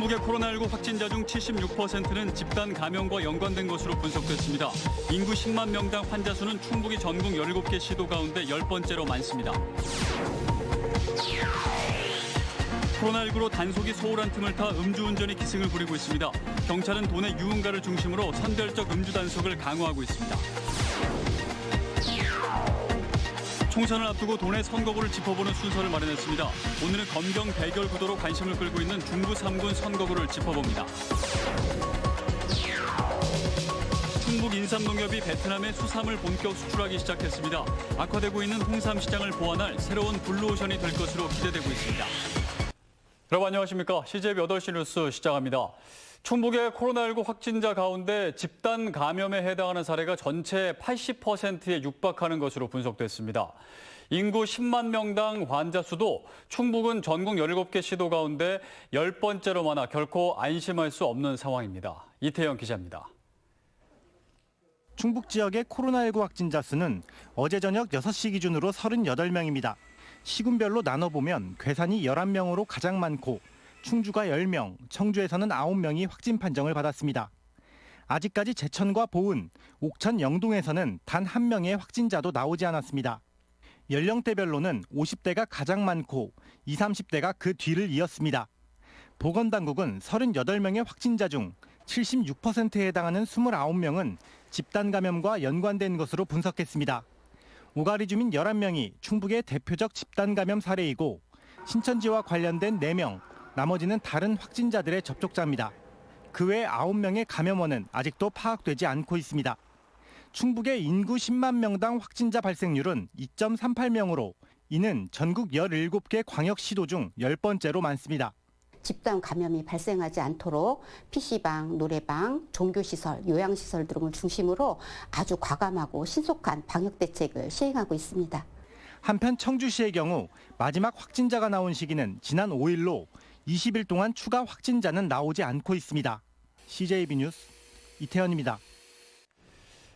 충북의 코로나19 확진자 중 76%는 집단 감염과 연관된 것으로 분석됐습니다. 인구 10만 명당 환자 수는 충북이 전국 17개 시도 가운데 10번째로 많습니다. 코로나19로 단속이 소홀한 틈을 타 음주운전이 기승을 부리고 있습니다. 경찰은 도내 유흥가를 중심으로 선별적 음주 단속을 강화하고 있습니다. 총선을 앞두고 도내 선거구를 짚어보는 순서를 마련했습니다. 오늘은 검경 대결 구도로 관심을 끌고 있는 중부 3군 선거구를 짚어봅니다. 충북 인삼농협이 베트남에 수삼을 본격 수출하기 시작했습니다. 악화되고 있는 홍삼 시장을 보완할 새로운 블루오션이 될 것으로 기대되고 있습니다. 여러분 안녕하십니까? CJB 8시 뉴스 시작합니다. 충북의 코로나19 확진자 가운데 집단 감염에 해당하는 사례가 전체 80%에 육박하는 것으로 분석됐습니다. 인구 10만 명당 환자 수도 충북은 전국 17개 시도 가운데 10번째로 많아 결코 안심할 수 없는 상황입니다. 이태영 기자입니다. 충북 지역의 코로나19 확진자 수는 어제 저녁 6시 기준으로 38명입니다. 시군별로 나눠보면 괴산이 11명으로 가장 많고 충주가 10명, 청주에서는 9명이 확진 판정을 받았습니다. 아직까지 제천과 보은, 옥천, 영동에서는 단 1명의 확진자도 나오지 않았습니다. 연령대별로는 50대가 가장 많고 20, 30대가 그 뒤를 이었습니다. 보건당국은 38명의 확진자 중 76%에 해당하는 29명은 집단 감염과 연관된 것으로 분석했습니다. 오가리 주민 11명이 충북의 대표적 집단 감염 사례이고 신천지와 관련된 4명, 나머지는 다른 확진자들의 접촉자입니다. 그 외 9명의 감염원은 아직도 파악되지 않고 있습니다. 충북의 인구 10만 명당 확진자 발생률은 2.38명으로 이는 전국 17개 광역시도 중 10번째로 많습니다. 집단 감염이 발생하지 않도록 PC방, 노래방, 종교시설, 요양시설 등을 중심으로 아주 과감하고 신속한 방역 대책을 시행하고 있습니다. 한편 청주시의 경우 마지막 확진자가 나온 시기는 지난 5일로 20일 동안 추가 확진자는 나오지 않고 있습니다. CJB 뉴스 이태현입니다.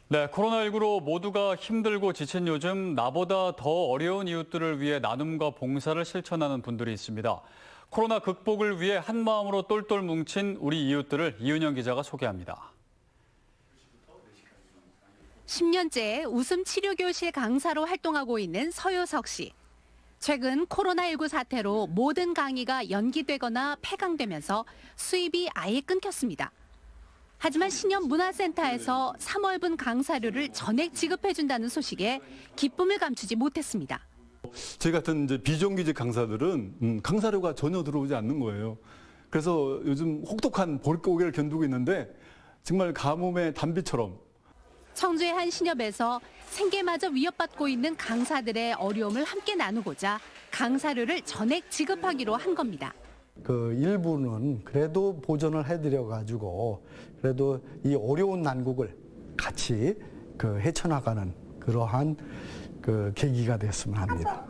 네, 코로나19로 모두가 힘들고 지친 요즘 나보다 더 어려운 이웃들을 위해 나눔과 봉사를 실천하는 분들이 있습니다. 코로나 극복을 위해 한마음으로 똘똘 뭉친 우리 이웃들을 이은영 기자가 소개합니다. 10년째 웃음 치료교실 강사로 활동하고 있는 서효석 씨. 최근 코로나19 사태로 모든 강의가 연기되거나 폐강되면서 수입이 아예 끊겼습니다. 하지만 신협문화센터에서 3월분 강사료를 전액 지급해준다는 소식에 기쁨을 감추지 못했습니다. 저희 같은 이제 비정규직 강사들은 강사료가 전혀 들어오지 않는 거예요. 그래서 요즘 혹독한 볼고개를 견디고 있는데 정말 가뭄의 단비처럼. 청주의 한 신협에서 생계마저 위협받고 있는 강사들의 어려움을 함께 나누고자 강사료를 전액 지급하기로 한 겁니다. 그 일부는 그래도 보전을 해드려가지고 그래도 이 어려운 난국을 같이 헤쳐나가는 그러한 계기가 됐으면 합니다.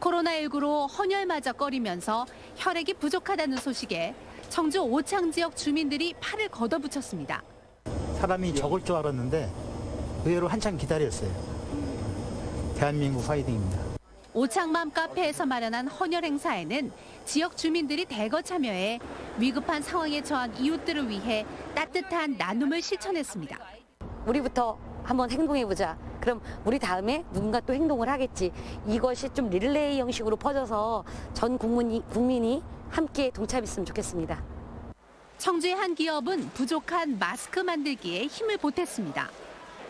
코로나19로 헌혈마저 꺼리면서 혈액이 부족하다는 소식에 청주 오창 지역 주민들이 팔을 걷어붙였습니다. 사람이 적을 줄 알았는데 의외로 한참 기다렸어요. 대한민국 화이팅입니다. 오창맘 카페에서 마련한 헌혈 행사에는 지역 주민들이 대거 참여해 위급한 상황에 처한 이웃들을 위해 따뜻한 나눔을 실천했습니다. 우리부터 한번 행동해보자. 그럼 우리 다음에 누군가 또 행동을 하겠지. 이것이 좀 릴레이 형식으로 퍼져서 전 국민이 함께 동참했으면 좋겠습니다. 청주의 한 기업은 부족한 마스크 만들기에 힘을 보탰습니다.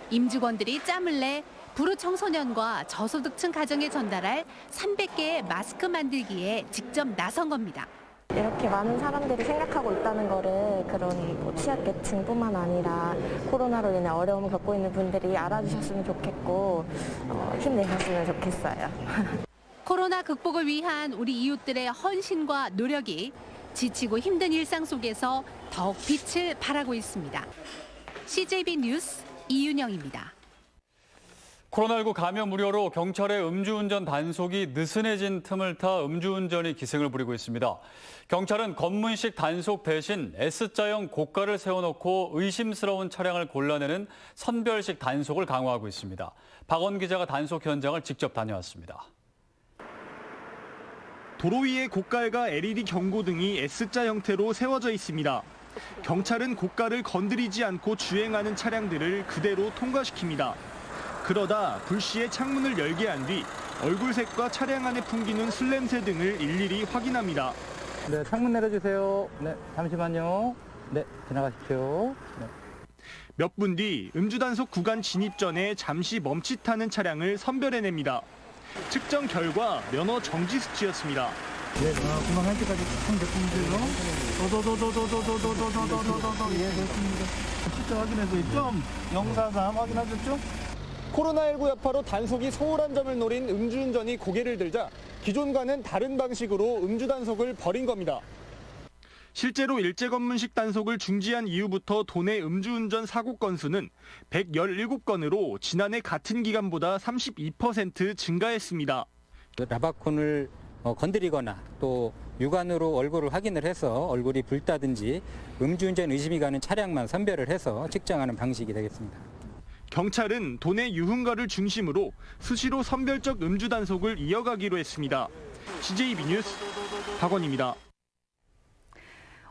임직원들이 짬을 내 불우 청소년과 저소득층 가정에 전달할 300개의 마스크 만들기에 직접 나선 겁니다. 이렇게 많은 사람들이 생각하고 있다는 거를 그런 취약계층뿐만 아니라 코로나로 인해 어려움을 겪고 있는 분들이 알아주셨으면 좋겠고 힘내셨으면 좋겠어요. 코로나 극복을 위한 우리 이웃들의 헌신과 노력이 지치고 힘든 일상 속에서 더욱 빛을 발하고 있습니다. CJB 뉴스 이윤영입니다. 코로나19 감염 우려로 경찰의 음주운전 단속이 느슨해진 틈을 타 음주운전이 기승을 부리고 있습니다. 경찰은 검문식 단속 대신 S자형 고가를 세워놓고 의심스러운 차량을 골라내는 선별식 단속을 강화하고 있습니다. 박원 기자가 단속 현장을 직접 다녀왔습니다. 도로 위에 고깔과 LED 경고등이 S자 형태로 세워져 있습니다. 경찰은 고깔을 건드리지 않고 주행하는 차량들을 그대로 통과시킵니다. 그러다 불시에 창문을 열게 한 뒤 얼굴색과 차량 안에 풍기는 술 냄새 등을 일일이 확인합니다. 네, 창문 내려주세요. 네, 잠시만요. 네, 지나가십시오. 네. 몇 분 뒤 음주단속 구간 진입 전에 잠시 멈칫하는 차량을 선별해냅니다. 측정 결과 면허 정지 수치였습니다. 네, 금방 할 때까지 총 됐군요. 예, 됐습니다. 숫자 확인해서 1.043 확인하셨죠? 코로나19 여파로 단속이 소홀한 점을 노린 음주운전이 고개를 들자 기존과는 다른 방식으로 음주 단속을 벌인 겁니다. 실제로 일제검문식 단속을 중지한 이후부터 도내 음주운전 사고 건수는 117건으로 지난해 같은 기간보다 32% 증가했습니다. 라바콘을 건드리거나 또 육안으로 얼굴을 확인을 해서 얼굴이 붉다든지 음주운전 의심이 가는 차량만 선별을 해서 측정하는 방식이 되겠습니다. 경찰은 도내 유흥가를 중심으로 수시로 선별적 음주 단속을 이어가기로 했습니다. CJB 뉴스 박원입니다.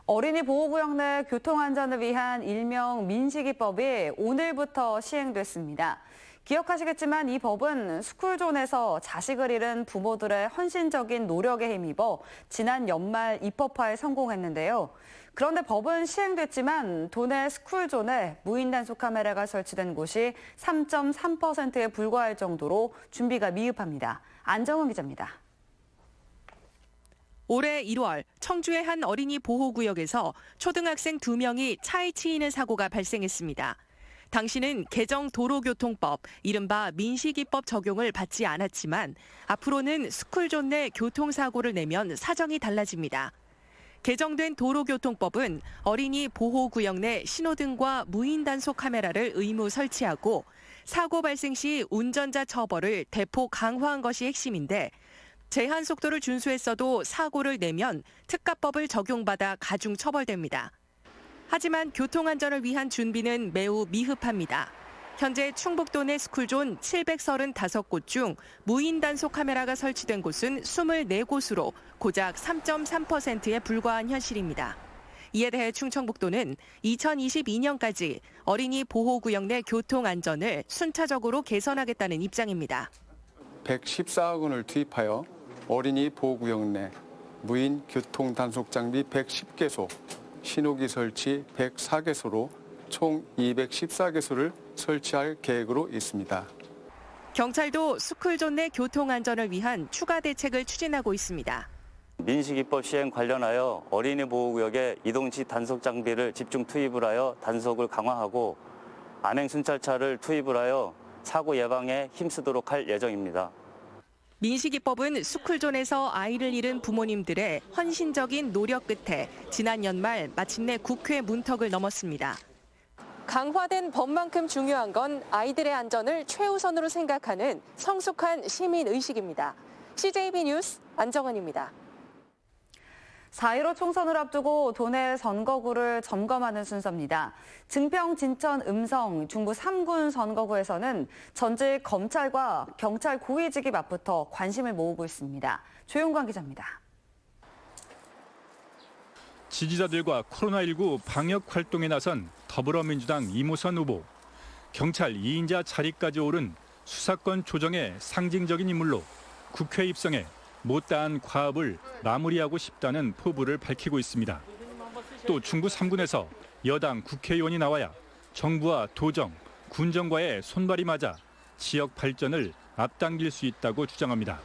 어린이 보호구역 내 교통안전을 위한 일명 민식이법이 오늘부터 시행됐습니다. 기억하시겠지만 이 법은 스쿨존에서 자식을 잃은 부모들의 헌신적인 노력에 힘입어 지난 연말 입법화에 성공했는데요. 그런데 법은 시행됐지만 도내 스쿨존에 무인 단속 카메라가 설치된 곳이 3.3%에 불과할 정도로 준비가 미흡합니다. 안정은 기자입니다. 올해 1월 청주의 한 어린이 보호구역에서 초등학생 2명이 차에 치이는 사고가 발생했습니다. 당시는 개정 도로교통법, 이른바 민식이법 적용을 받지 않았지만 앞으로는 스쿨존 내 교통사고를 내면 사정이 달라집니다. 개정된 도로교통법은 어린이 보호구역 내 신호등과 무인 단속 카메라를 의무 설치하고 사고 발생 시 운전자 처벌을 대폭 강화한 것이 핵심인데 제한 속도를 준수했어도 사고를 내면 특가법을 적용받아 가중 처벌됩니다. 하지만 교통안전을 위한 준비는 매우 미흡합니다. 현재 충북도 내 스쿨존 735곳 중 무인 단속 카메라가 설치된 곳은 24곳으로 고작 3.3%에 불과한 현실입니다. 이에 대해 충청북도는 2022년까지 어린이 보호구역 내 교통안전을 순차적으로 개선하겠다는 입장입니다. 114억 원을 투입하여 어린이 보호구역 내 무인 교통 단속 장비 110개소, 신호기 설치 104개소로 총 214개소를 설치할 계획으로 있습니다. 경찰도 스쿨존 내 교통안전을 위한 추가 대책을 추진하고 있습니다. 민식이법 시행 관련하여 어린이 보호구역에 이동시 단속 장비를 집중 투입을 하여 단속을 강화하고 안행 순찰차를 투입을 하여 사고 예방에 힘쓰도록 할 예정입니다. 민식이법은 스쿨존에서 아이를 잃은 부모님들의 헌신적인 노력 끝에 지난 연말 마침내 국회 문턱을 넘었습니다. 강화된 법만큼 중요한 건 아이들의 안전을 최우선으로 생각하는 성숙한 시민의식입니다. CJB 뉴스 안정은입니다. 4.15 총선을 앞두고 도내 선거구를 점검하는 순서입니다. 증평, 진천, 음성, 중부 3군 선거구에서는 전직 검찰과 경찰 고위직이 맞붙어 관심을 모으고 있습니다. 조용관 기자입니다. 지지자들과 코로나19 방역 활동에 나선 더불어민주당 이모선 후보. 경찰 2인자 자리까지 오른 수사권 조정의 상징적인 인물로 국회 입성해 못다한 과업을 마무리하고 싶다는 포부를 밝히고 있습니다. 또 중구 3군에서 여당 국회의원이 나와야 정부와 도정, 군정과의 손발이 맞아 지역 발전을 앞당길 수 있다고 주장합니다.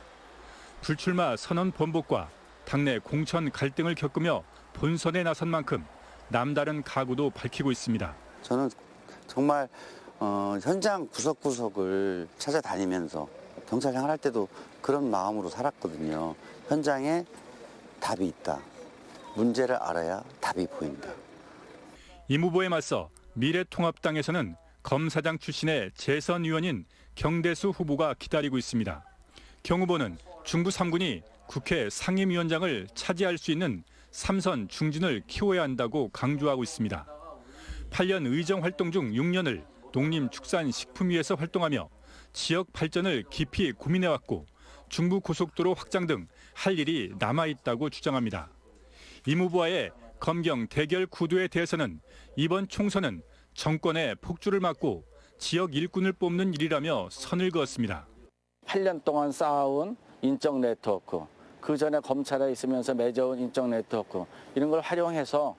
불출마 선언 번복과 당내 공천 갈등을 겪으며 본선에 나선 만큼 남다른 각오도 밝히고 있습니다. 저는 정말 현장 구석구석을 찾아다니면서 경찰 생활할 때도 그런 마음으로 살았거든요. 현장에 답이 있다. 문제를 알아야 답이 보인다. 임 후보에 맞서 미래통합당에서는 검사장 출신의 재선 의원인 경대수 후보가 기다리고 있습니다. 경 후보는 중부 3군이 국회 상임위원장을 차지할 수 있는 3선 중진을 키워야 한다고 강조하고 있습니다. 8년 의정 활동 중 6년을 농림축산식품위에서 활동하며 지역 발전을 깊이 고민해왔고 중부고속도로 확장 등 할 일이 남아있다고 주장합니다. 임 후보와의 검경 대결 구도에 대해서는 이번 총선은 정권의 폭주를 막고 지역 일꾼을 뽑는 일이라며 선을 그었습니다. 8년 동안 쌓아온 인적 네트워크, 그 전에 검찰에 있으면서 맺어온 인적 네트워크 이런 걸 활용해서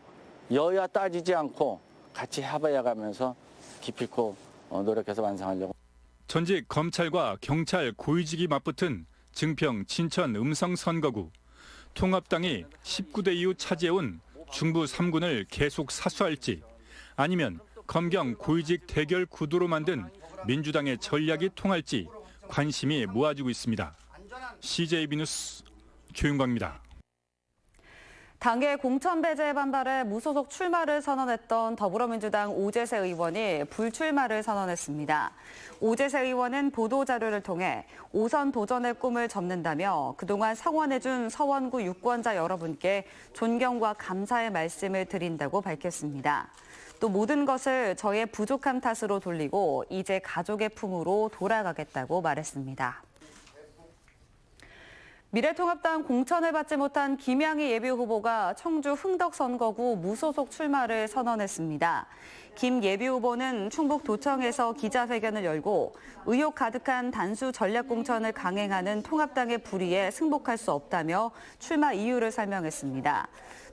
여야 따지지 않고 같이 협의해가면서 기필코 노력해서 완성하려고. 전직 검찰과 경찰 고위직이 맞붙은 증평, 진천, 음성 선거구. 통합당이 19대 이후 차지해온 중부 3군을 계속 사수할지 아니면 검경 고위직 대결 구도로 만든 민주당의 전략이 통할지 관심이 모아지고 있습니다. CJB 뉴스 조윤광입니다. 당의 공천 배제에 반발해 무소속 출마를 선언했던 더불어민주당 오재세 의원이 불출마를 선언했습니다. 오재세 의원은 보도자료를 통해 5선 도전의 꿈을 접는다며 그동안 성원해준 서원구 유권자 여러분께 존경과 감사의 말씀을 드린다고 밝혔습니다. 또 모든 것을 저의 부족함 탓으로 돌리고 이제 가족의 품으로 돌아가겠다고 말했습니다. 미래통합당 공천을 받지 못한 김양희 예비후보가 청주 흥덕선거구 무소속 출마를 선언했습니다. 김 예비후보는 충북도청에서 기자회견을 열고 의혹 가득한 단수 전략공천을 강행하는 통합당의 불의에 승복할 수 없다며 출마 이유를 설명했습니다.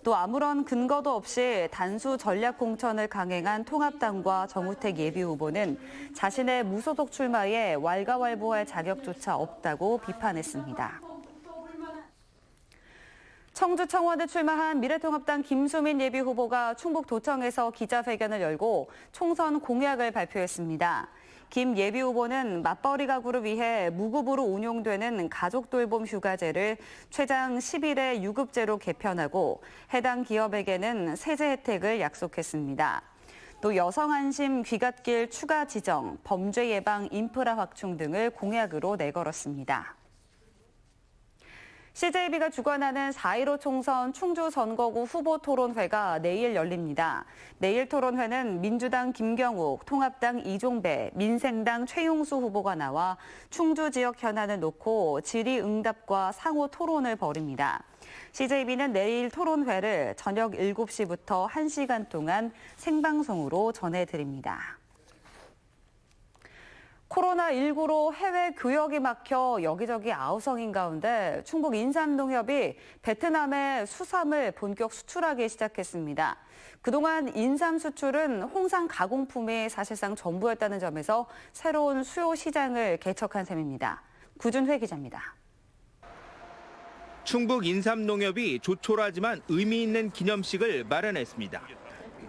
또 아무런 근거도 없이 단수 전략공천을 강행한 통합당과 정우택 예비후보는 자신의 무소속 출마에 왈가왈부할 자격조차 없다고 비판했습니다. 청주 청원에 출마한 미래통합당 김수민 예비후보가 충북도청에서 기자회견을 열고 총선 공약을 발표했습니다. 김 예비후보는 맞벌이 가구를 위해 무급으로 운용되는 가족돌봄 휴가제를 최장 10일의 유급제로 개편하고 해당 기업에게는 세제 혜택을 약속했습니다. 또 여성 안심 귀갓길 추가 지정, 범죄 예방 인프라 확충 등을 공약으로 내걸었습니다. CJB가 주관하는 4.15 총선 충주 선거구 후보 토론회가 내일 열립니다. 내일 토론회는 민주당 김경욱, 통합당 이종배, 민생당 최용수 후보가 나와 충주 지역 현안을 놓고 질의응답과 상호 토론을 벌입니다. CJB는 내일 토론회를 저녁 7시부터 1시간 동안 생방송으로 전해드립니다. 코로나19로 해외 교역이 막혀 여기저기 아우성인 가운데 충북 인삼농협이 베트남에 수삼을 본격 수출하기 시작했습니다. 그동안 인삼 수출은 홍삼 가공품이 사실상 전부였다는 점에서 새로운 수요 시장을 개척한 셈입니다. 구준회 기자입니다. 충북 인삼농협이 조촐하지만 의미 있는 기념식을 마련했습니다.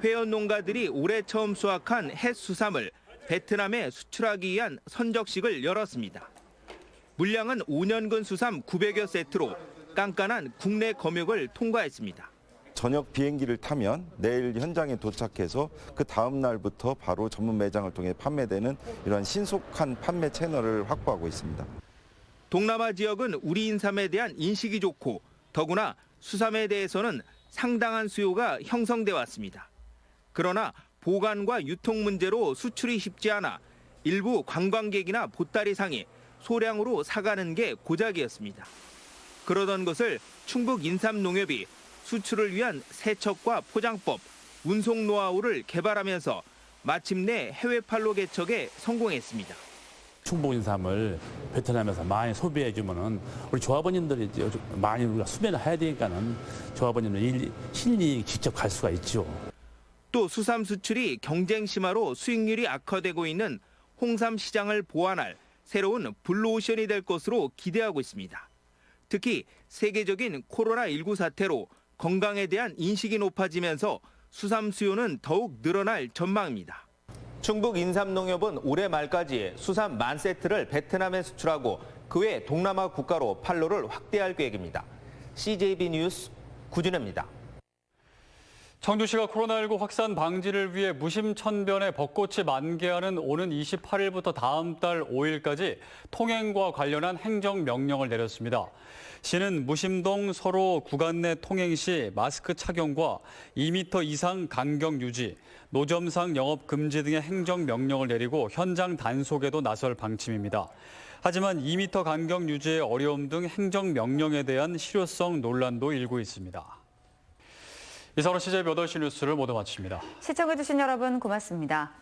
회원 농가들이 올해 처음 수확한 햇수삼을 베트남에 수출하기 위한 선적식을 열었습니다. 물량은 5년근 수삼 900여 세트로 깐깐한 국내 검역을 통과했습니다. 저녁 비행기를 타면 내일 현장에 도착해서 그 다음 날부터 바로 전문 매장을 통해 판매되는 이런 신속한 판매 채널을 확보하고 있습니다. 동남아 지역은 우리 인삼에 대한 인식이 좋고 더구나 수삼에 대해서는 상당한 수요가 형성돼 왔습니다. 그러나 보관과 유통 문제로 수출이 쉽지 않아 일부 관광객이나 보따리상이 소량으로 사가는 게 고작이었습니다. 그러던 것을 충북 인삼농협이 수출을 위한 세척과 포장법, 운송 노하우를 개발하면서 마침내 해외판로 개척에 성공했습니다. 충북 인삼을 베트남에서 많이 소비해주면은 우리 조합원님들이 많이 우리가 수매를 해야 되니까는 조합원님들 실리 직접 갈 수가 있죠. 또 수삼 수출이 경쟁 심화로 수익률이 악화되고 있는 홍삼 시장을 보완할 새로운 블루오션이 될 것으로 기대하고 있습니다. 특히 세계적인 코로나19 사태로 건강에 대한 인식이 높아지면서 수삼 수요는 더욱 늘어날 전망입니다. 충북 인삼농협은 올해 말까지 수삼 10,000세트를 베트남에 수출하고 그 외 동남아 국가로 판로를 확대할 계획입니다. CJB 뉴스 구준혜입니다. 청주시가 코로나19 확산 방지를 위해 무심천변의 벚꽃이 만개하는 오는 28일부터 다음 달 5일까지 통행과 관련한 행정명령을 내렸습니다. 시는 무심동 서로 구간 내 통행 시 마스크 착용과 2m 이상 간격 유지, 노점상 영업 금지 등의 행정명령을 내리고 현장 단속에도 나설 방침입니다. 하지만 2m 간격 유지의 어려움 등 행정명령에 대한 실효성 논란도 일고 있습니다. 이상으로 CJB 8시 뉴스를 모두 마칩니다. 시청해주신 여러분 고맙습니다.